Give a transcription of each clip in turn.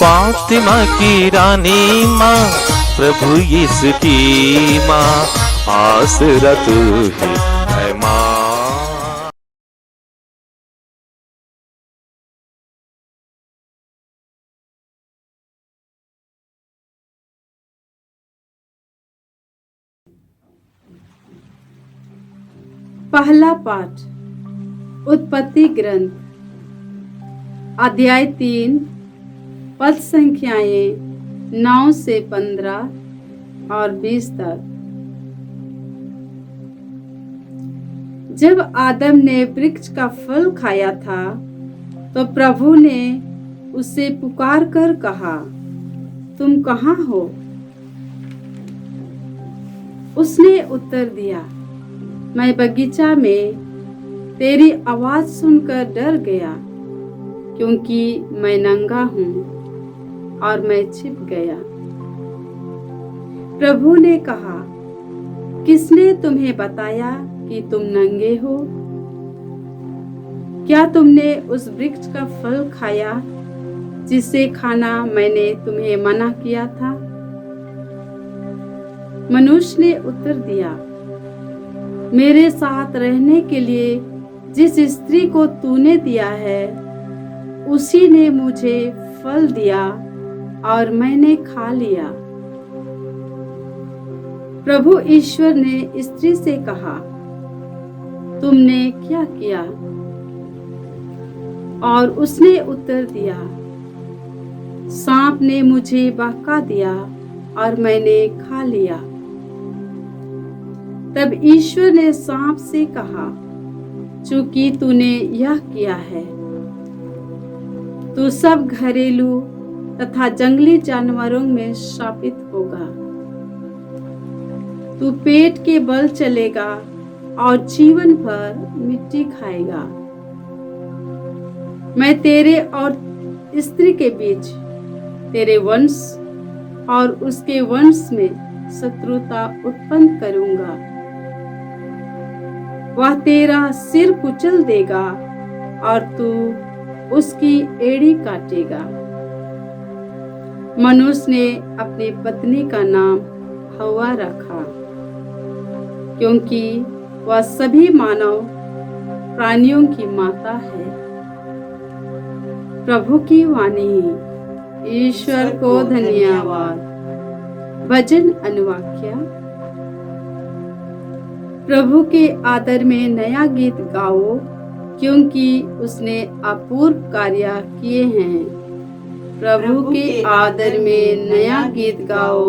फातिमा की रानी माँ, प्रभु यीशु की माँ, आसरा तू ही है माँ। पहला पाठ उत्पत्ति ग्रंथ अध्याय 3 पद संख्याएं 9 से 15 और 20 तक। जब आदम ने वृक्ष का फल खाया था तो प्रभु ने उसे पुकार कर कहा, तुम कहाँ हो? उसने उत्तर दिया, मैं बगीचा में तेरी आवाज सुनकर डर गया, क्योंकि मैं नंगा हूँ और मैं छिप गया। प्रभु ने कहा, किसने तुम्हें बताया कि तुम नंगे हो? क्या तुमने उस वृक्ष का फल खाया जिसे खाना मैंने तुम्हें मना किया था? मनुष्य ने उत्तर दिया, मेरे साथ रहने के लिए जिस स्त्री को तूने दिया है, उसी ने मुझे फल दिया और मैंने खा लिया। प्रभु ईश्वर ने स्त्री से कहा, तुमने क्या किया? और उसने उत्तर दिया, सांप ने मुझे बहका दिया और मैंने खा लिया। तब ईश्वर ने सांप से कहा, चूंकि तूने यह किया है, तू सब घरेलू तथा जंगली जानवरों में शापित होगा। तू पेट के बल चलेगा और जीवन भर मिट्टी खाएगा। मैं तेरे और स्त्री के बीच, तेरे वंश और उसके वंश में शत्रुता उत्पन्न करूंगा। वह तेरा सिर कुचल देगा और तू उसकी एड़ी काटेगा। मनुष्य ने अपनी पत्नी का नाम हव्वा रखा, क्योंकि वह सभी मानव प्राणियों की माता है। प्रभु की वाणी। ईश्वर को धन्यवाद। भजन अनुवाक्य। प्रभु के आदर में नया गीत गाओ, क्योंकि उसने अपूर्व कार्य किए हैं। प्रभु के आदर में नया गीत गाओ,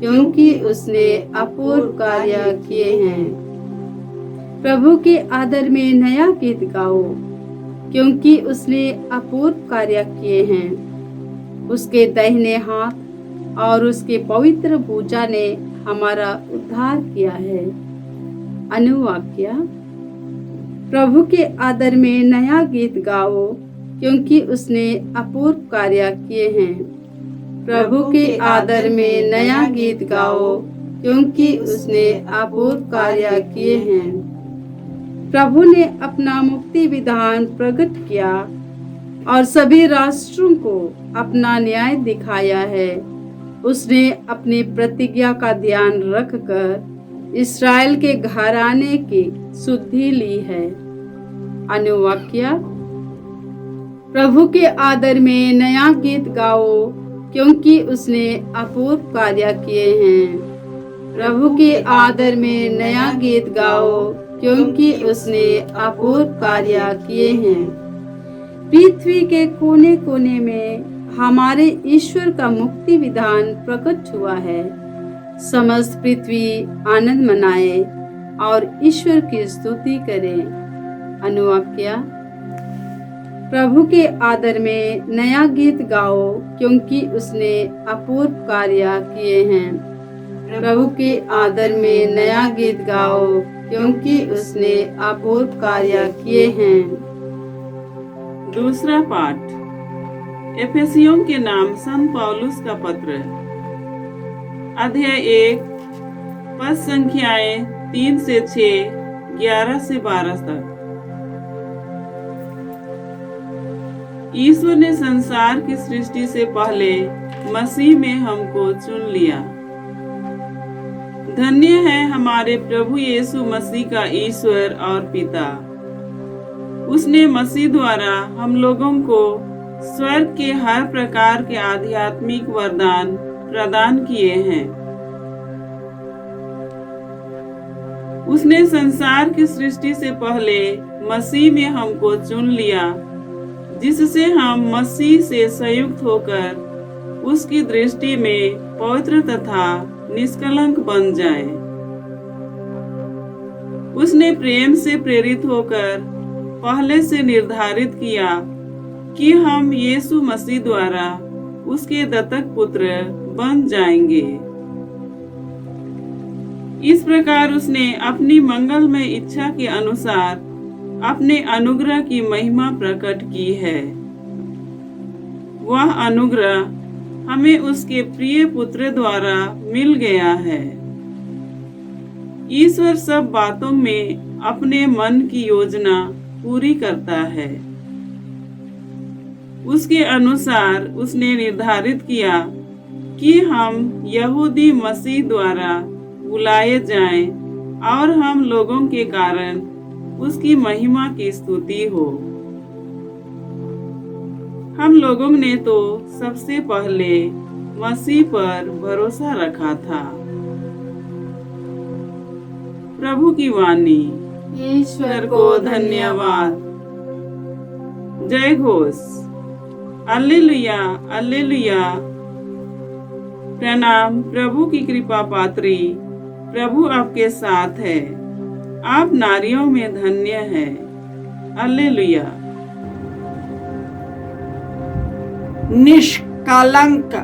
क्योंकि उसने अपूर्व कार्य किए हैं। प्रभु के आदर में नया गीत गाओ, क्योंकि उसने अपूर्व कार्य किए हैं। उसके दाहिने हाथ और उसके पवित्र भुजा ने हमारा उद्धार किया है। अनुवाक्य। प्रभु के आदर में नया गीत गाओ, क्योंकि उसने अपूर्व कार्य किए हैं। प्रभु के आदर में नया गीत गाओ, क्योंकि उसने अपूर्व कार्य किए हैं। प्रभु ने अपना मुक्ति विधान प्रकट किया और सभी राष्ट्रों को अपना न्याय दिखाया है। उसने अपनी प्रतिज्ञा का ध्यान रखकर इस्राएल के घराने की शुद्धि ली है। अनुवाक्य। प्रभु के आदर में नया गीत गाओ, क्योंकि उसने अपूर्व कार्य किए हैं। प्रभु के आदर में नया गीत गाओ, क्योंकि उसने अपूर्व कार्य किए हैं। पृथ्वी के कोने कोने में हमारे ईश्वर का मुक्ति विधान प्रकट हुआ है। समस्त पृथ्वी आनंद मनाए और ईश्वर की स्तुति करे। अनुवाक्य। प्रभु के आदर में नया गीत गाओ, क्योंकि उसने अपूर्व कार्य किए हैं। प्रभु के आदर में नया गीत गाओ, क्योंकि उसने अपूर्व कार्य किए हैं। दूसरा पाठ एफेसियों के नाम संत पौलुस का पत्र, अध्याय 1 पद संख्याएं 3 से 6, 11 से 12 तक। ईश्वर ने संसार की सृष्टि से पहले मसीह में हमको चुन लिया। धन्य है हमारे प्रभु यीशु मसीह का ईश्वर और पिता। उसने मसीह द्वारा हम लोगों को स्वर्ग के हर प्रकार के आध्यात्मिक वरदान प्रदान किए हैं। उसने संसार की सृष्टि से पहले मसीह में हमको चुन लिया, जिससे हम मसीह से संयुक्त होकर उसकी दृष्टि में पवित्र तथा निष्कलंक बन जाए। उसने प्रेम से प्रेरित होकर पहले से निर्धारित किया कि हम यीशु मसीह द्वारा उसके दत्तक पुत्र बन जाएंगे। इस प्रकार उसने अपनी मंगलमय इच्छा के अनुसार अपने अनुग्रह की महिमा प्रकट की है। वह अनुग्रह हमें उसके प्रिय पुत्र द्वारा मिल गया है। ईश्वर सब बातों में अपने मन की योजना पूरी करता है। उसके अनुसार उसने निर्धारित किया कि हम यहूदी मसीह द्वारा बुलाए जाएं और हम लोगों के कारण उसकी महिमा की स्तुति हो। हम लोगों ने तो सबसे पहले मसीह पर भरोसा रखा था। प्रभु की वाणी। ईश्वर को धन्यवाद। जय घोष। alleluia, alleluia। प्रणाम प्रभु की कृपा पात्री। प्रभु आपके साथ है। आप नारियों में धन्य हैं। alleluia। निष्कलंक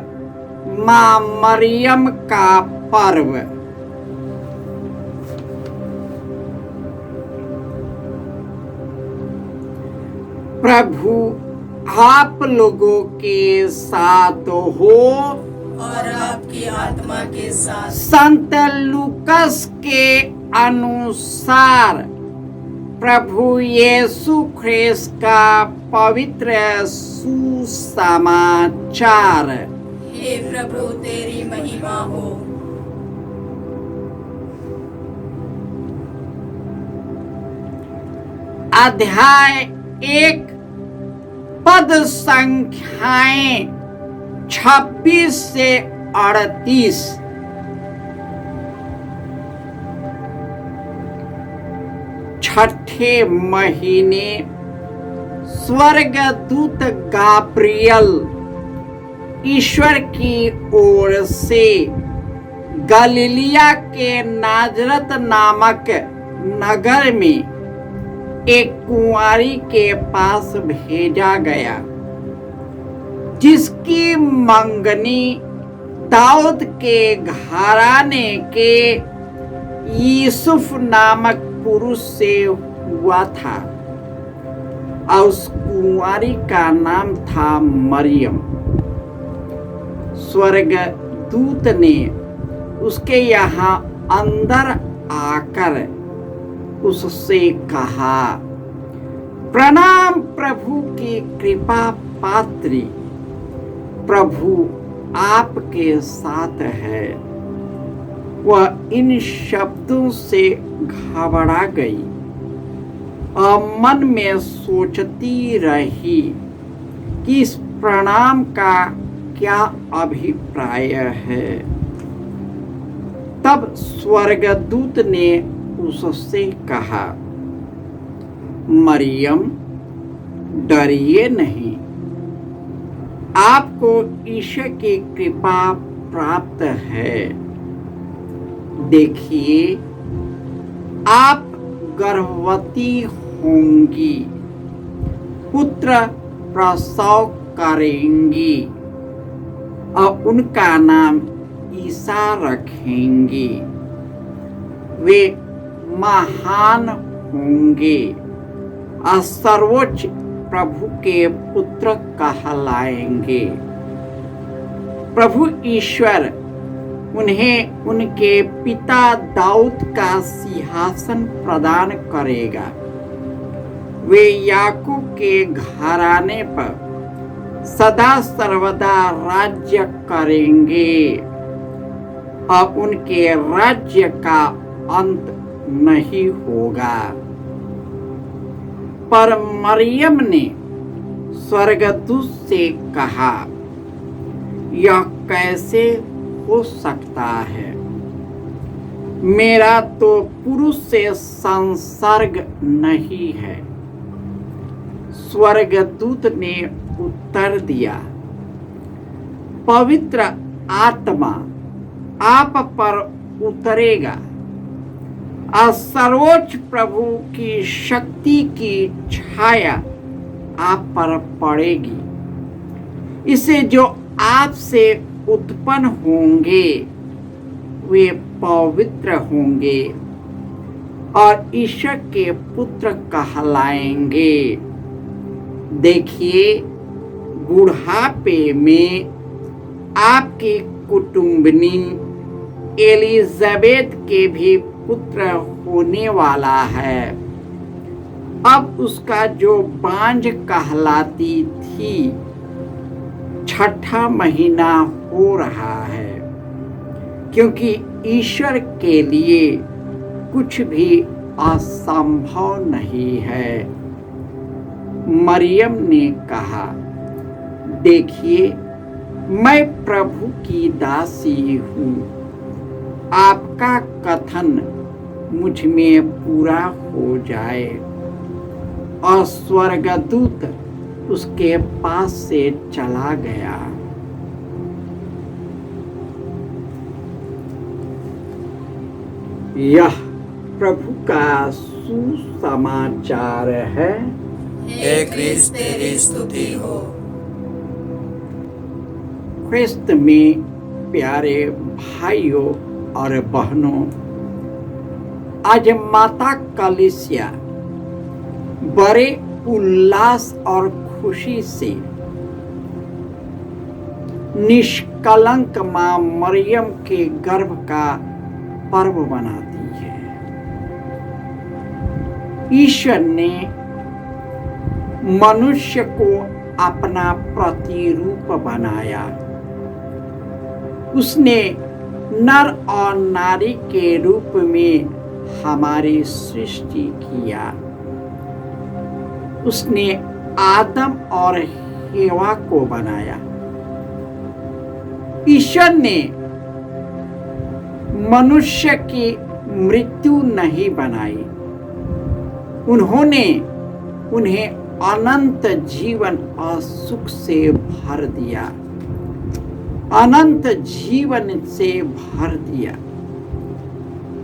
मां मरियम का पर्व। प्रभु आप लोगों के साथ हो और आपकी आत्मा के साथ। संत लूकस के अनुसार प्रभु यीशु ख्रिस्त का पवित्र सुसमाचार। हे प्रभु तेरी महिमा हो। अध्याय 1 पद संख्याएं 26 से 38। छठे महीने स्वर्गदूत गाब्रियल ईश्वर की ओर से गलीलिया के नाजरत नामक नगर में एक कुंवारी के पास भेजा गया, जिसकी मंगनी दाऊद के घराने के यूसुफ नामक पुरुष से हुआ था, और उस कुंवारी का नाम था मरियम। स्वर्गदूत ने उसके यहाँ अंदर आकर उससे कहा, प्रणाम प्रभु की कृपा पात्री, प्रभु आपके साथ है। वह इन शब्दों से घबरा गई और मन में सोचती रही कि इस प्रणाम का क्या अभिप्राय है। तब स्वर्गदूत ने उससे कहा, मरियम डरिए नहीं, आपको ईश्वर की कृपा प्राप्त है। देखिए, आप गर्भवती होंगी, पुत्र प्रसव करेंगी और उनका नाम ईसा रखेंगी। वे महान होंगे और सर्वोच्च प्रभु के पुत्र कहलाएंगे। प्रभु ईश्वर उन्हें उनके पिता दाऊद का सिंहासन प्रदान करेगा। वे याकूब के घराने पर सदा सर्वदा राज्य करेंगे और उनके राज्य का अंत नहीं होगा। पर मरियम ने स्वर्गदूत से कहा, यह कैसे हो सकता है? मेरा तो पुरुष से संसर्ग नहीं है। स्वर्गदूत ने उत्तर दिया, पवित्र आत्मा आप पर उतरेगा और सर्वोच्च प्रभु की शक्ति की छाया आप पर पड़ेगी। इसे जो आपसे उत्पन्न होंगे वे पवित्र होंगे और ईश्वर के पुत्र कहलाएंगे। देखिए, बुढ़ापे में आपकी कुटुंबनी एलिजाबेथ के भी पुत्र होने वाला है। अब उसका जो बांझ कहलाती थी, 6ठा महीना हो रहा है, क्योंकि ईश्वर के लिए कुछ भी असंभव नहीं है। मरियम ने कहा, देखिए, मैं प्रभु की दासी हूँ, आपका कथन मुझ में पूरा हो जाए। और स्वर्गदूत उसके पास से चला गया। यह प्रभु का सुसमाचार है। हे क्रिस्त तेरी स्तुति हो। क्रिस्त में प्यारे भाइयों और बहनों, आज माता कलीसिया बड़े उल्लास और खुशी से निष्कलंक मां मरियम के गर्भ का पर्व मनाती है। ईश्वर ने मनुष्य को अपना प्रतिरूप बनाया। उसने नर और नारी के रूप में हमारी सृष्टि किया। उसने आदम और हेवा को बनाया। ईश्वर ने मनुष्य की मृत्यु नहीं बनाई। उन्होंने उन्हें अनंत जीवन और सुख से भर दिया। अनंत जीवन से भर दिया।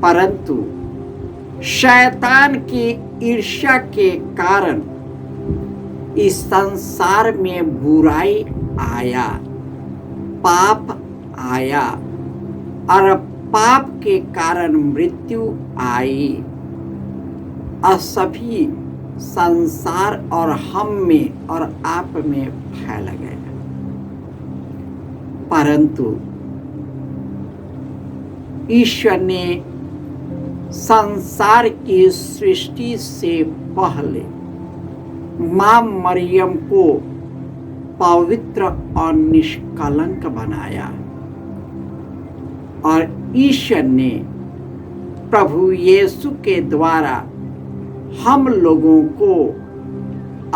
परंतु शैतान की ईर्ष्या के कारण इस संसार में बुराई आया, पाप आया और पाप के कारण मृत्यु आई और सभी संसार और हम में और आप में फैल गया। परंतु ईश्वर ने संसार की सृष्टि से पहले मां मरियम को पवित्र और निष्कलंक बनाया और ईश्वर ने प्रभु यीशु के द्वारा हम लोगों को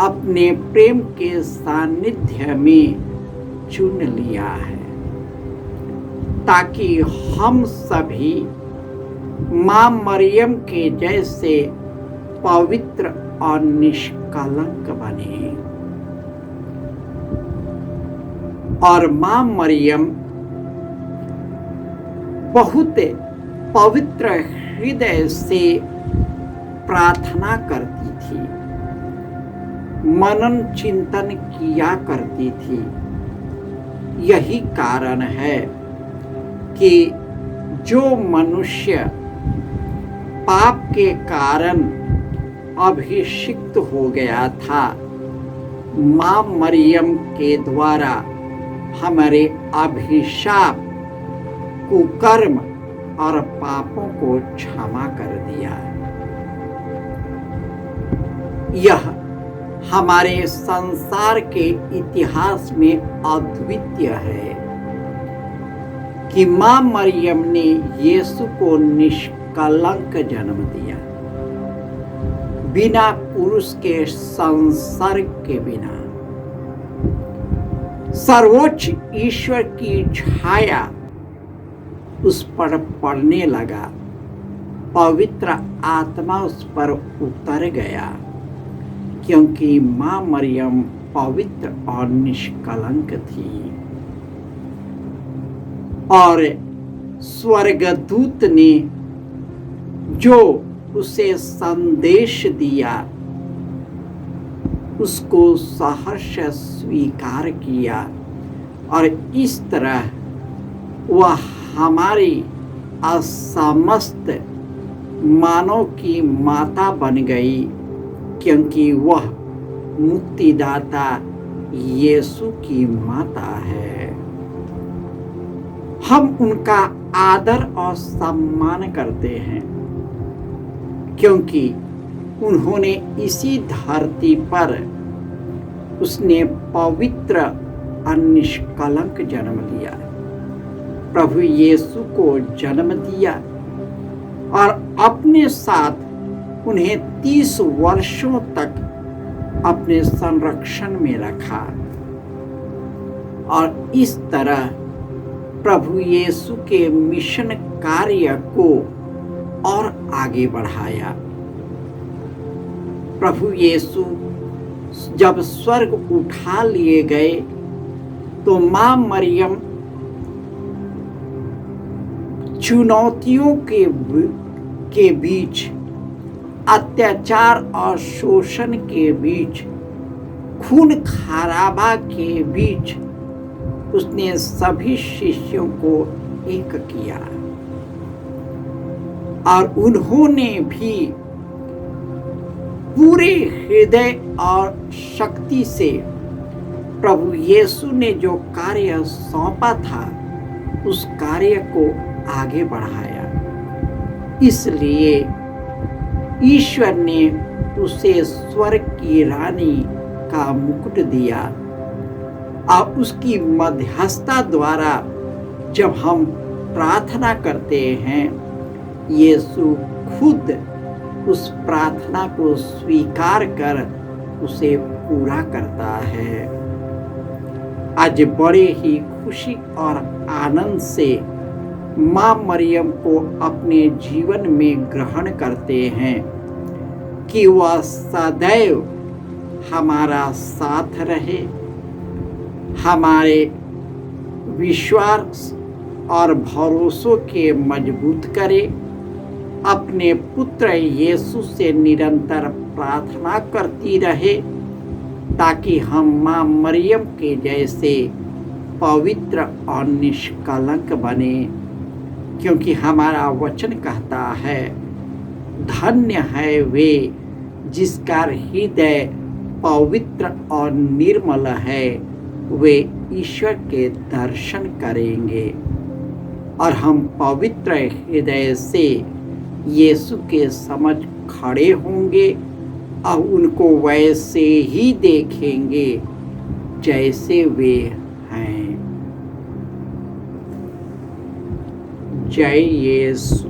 अपने प्रेम के सानिध्य में चुन लिया है, ताकि हम सभी मां मरियम के जैसे पवित्र और निष्कलंक बने। और मां मरियम बहुत पवित्र हृदय से प्रार्थना करती थी, मनन चिंतन किया करती थी। यही कारण है कि जो मनुष्य पाप के कारण अभिषिक्त हो गया था, मां मरियम के द्वारा हमारे अभिशाप, कुकर्म और पापों को क्षमा कर दिया। यह हमारे संसार के इतिहास में अद्वितीय है कि मां मरियम ने यीशु को निष्कलंक जन्म दिया, बिना पुरुष के संसर्ग के बिना। सर्वोच्च ईश्वर की छाया उस पर पड़ने लगा, पवित्र आत्मा उस पर उतर गया, क्योंकि मां मरियम पवित्र और निष्कलंक थी। और स्वर्गदूत ने जो उसे संदेश दिया उसको सहर्ष स्वीकार किया, और इस तरह वह हमारी असमस्त मानव की माता बन गई, क्योंकि वह मुक्तिदाता यीशु की माता है। हम उनका आदर और सम्मान करते हैं, क्योंकि उन्होंने इसी धरती पर उसने पवित्र और निष्कलंक जन्म लिया, प्रभु यीशु को जन्म दिया और अपने साथ उन्हें 30 वर्षों तक अपने संरक्षण में रखा, और इस तरह प्रभु यीशु के मिशन कार्य को और आगे बढ़ाया। प्रभु यीशु जब स्वर्ग उठा लिए गए तो मां मरियम चुनौतियों के बीच, अत्याचार और शोषण के बीच, खून खराबा के बीच उसने सभी शिष्यों को एक किया, और उन्होंने भी पूरे हृदय और शक्ति से प्रभु यीशु ने जो कार्य सौंपा था उस कार्य को आगे बढ़ाया। इसलिए ईश्वर ने उसे स्वर्ग की रानी का मुकुट दिया, और उसकी मध्यस्थता द्वारा जब हम प्रार्थना करते हैं, यीशु खुद उस प्रार्थना को स्वीकार कर उसे पूरा करता है। आज बड़े ही खुशी और आनंद से मां मरियम को अपने जीवन में ग्रहण करते हैं कि वह सदैव हमारा साथ रहे, हमारे विश्वास और भरोसों के मजबूत करे, अपने पुत्र यीशु से निरंतर प्रार्थना करती रहे, ताकि हम मां मरियम के जैसे पवित्र और निष्कलंक बने, क्योंकि हमारा वचन कहता है, धन्य है वे जिसका हृदय पवित्र और निर्मल है, वे ईश्वर के दर्शन करेंगे। और हम पवित्र हृदय से यीशु के समझ खड़े होंगे और उनको वैसे ही देखेंगे जैसे वे हैं। जय यीशु।